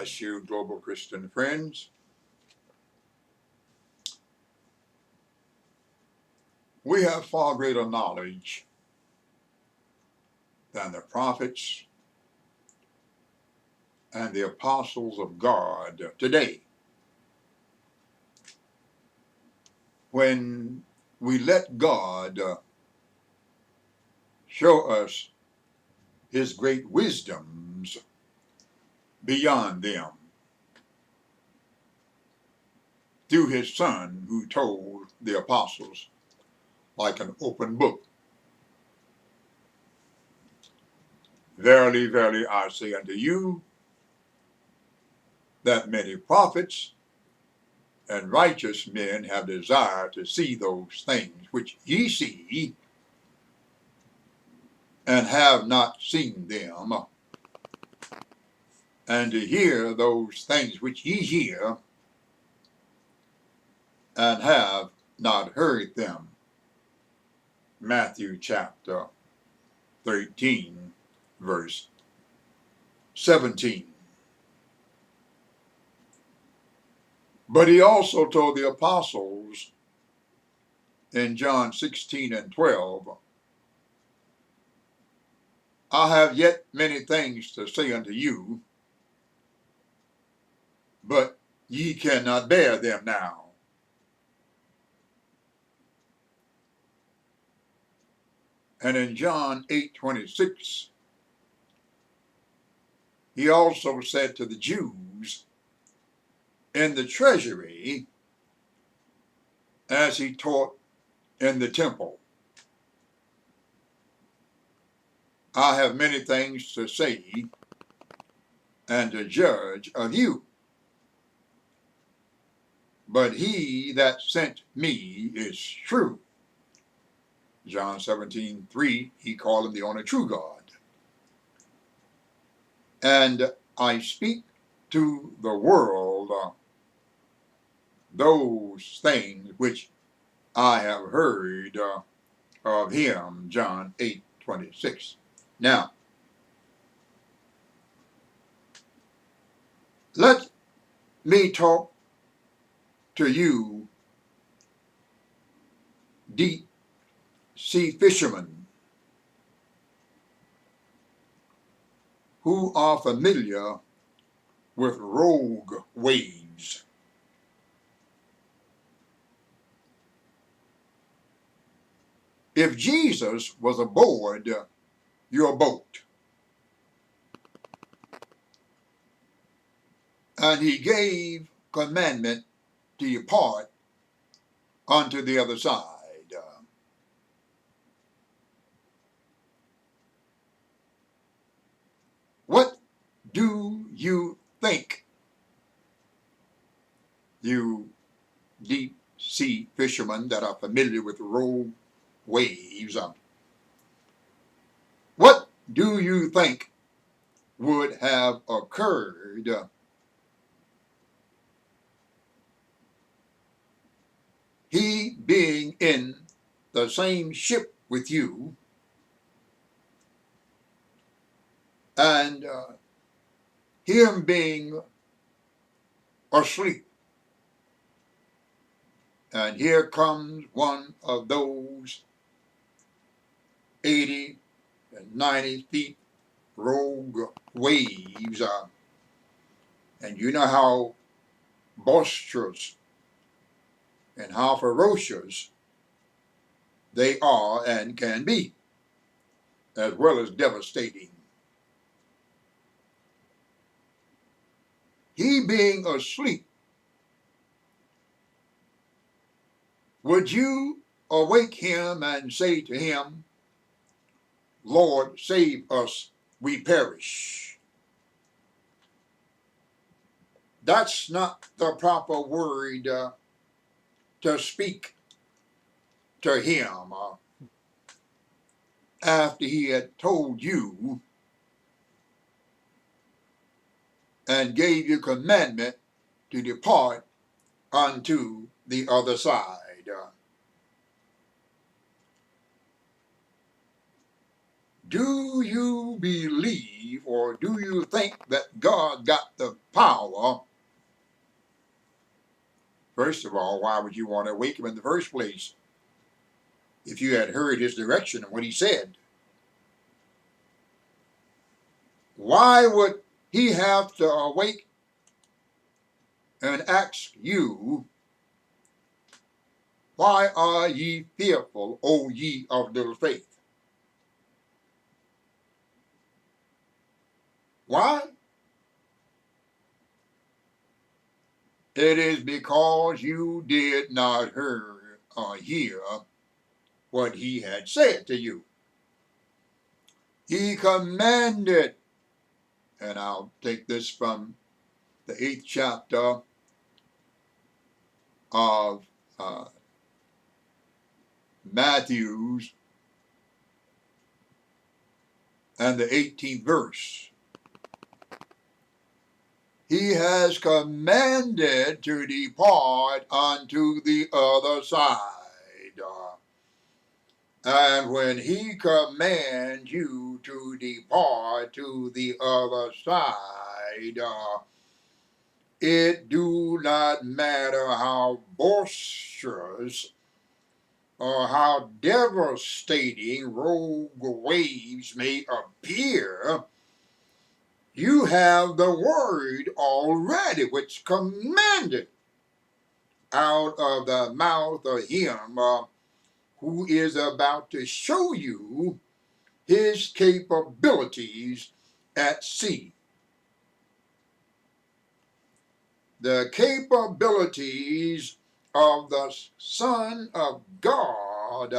bless you, global Christian friends. We have far greater knowledge than the prophets and the apostles of God today. When we let God show us his great wisdoms beyond them through his son who told the apostles like an open book. Verily, verily, I say unto you, that many prophets and righteous men have desired to see those things which ye see, and have not seen them, and to hear those things which ye hear, and have not heard them. Matthew chapter 13, verse 17. But he also told the apostles in John 16 and 12, I have yet many things to say unto you, but ye cannot bear them now. And in John 8:26, he also said to the Jews in the treasury as he taught in the temple, I have many things to say and to judge of you. But he that sent me is true. John 17:3, he called him the only true God. And I speak to the world those things which I have heard of him. John 8:26. Now, let me talk to you, deep sea fishermen, who are familiar with rogue waves. If Jesus was aboard your boat and he gave commandment to depart unto the other side, what do you think, you deep sea fishermen that are familiar with rogue waves, what do you think would have occurred he being in the same ship with you and him being asleep? And here comes one of those 80 and 90 feet rogue waves, and you know how boisterous and how ferocious they are and can be, as well as devastating. He being asleep, would you awake him and say to him, Lord, save us, we perish? That's not the proper word to speak to him after he had told you and gave you commandment to depart unto the other side. Do you believe or do you think that God got the power? First of all, why would you want to wake him in the first place if you had heard his direction and what he said? Why would he have to awake and ask you, why are ye fearful, O ye of little faith? Why? It is because you did not hear or hear what he had said to you. He commanded, and I'll take this from the 8th chapter of Matthew's and the 18th verse. He has commanded to depart unto the other side. And when he commands you to depart to the other side, it do not matter how boisterous or how devastating rogue waves may appear, you have the word already which commanded out of the mouth of him who is about to show you his capabilities at sea. The capabilities of the Son of God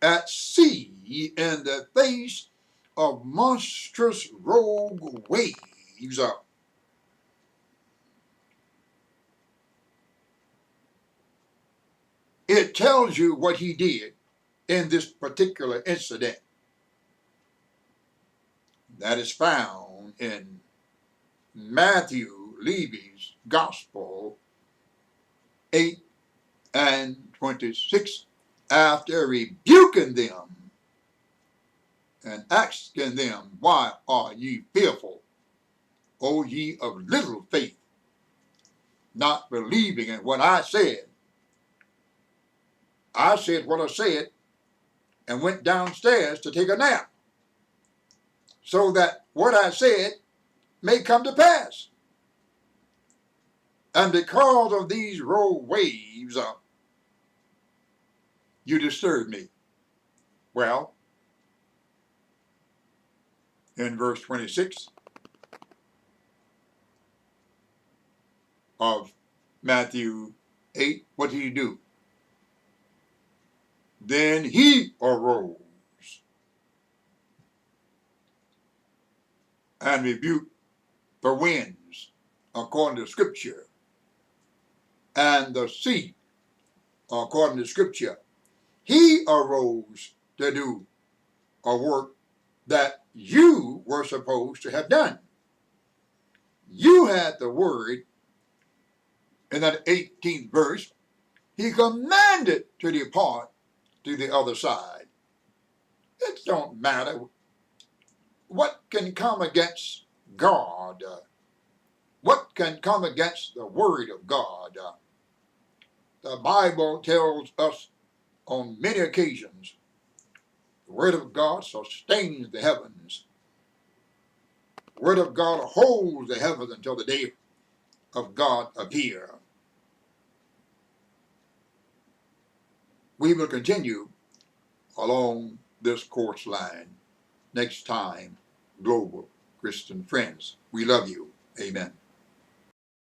at sea in the face of monstrous rogue waves. It tells you what he did in this particular incident. That is found in Matthew Levy's Gospel 8 and 26. After rebuking them and asking them, why are ye fearful, O ye of little faith, not believing in what I said? I said what I said and went downstairs to take a nap so that what I said may come to pass. And because of these rogue waves, you disturb me. Well, in verse 26 of Matthew 8, what did he do? Then he arose and rebuked the winds, according to Scripture, and the sea, according to Scripture. He arose to do a work that you were supposed to have done. You had the word in that 18th verse. He commanded to depart to the other side. It don't matter what can come against God. What can come against the word of God? The Bible tells us on many occasions the word of God sustains the heavens. The word of God holds the heavens until the day of God appear. We will continue along this course line next time, Global Christian Friends. We love you. Amen.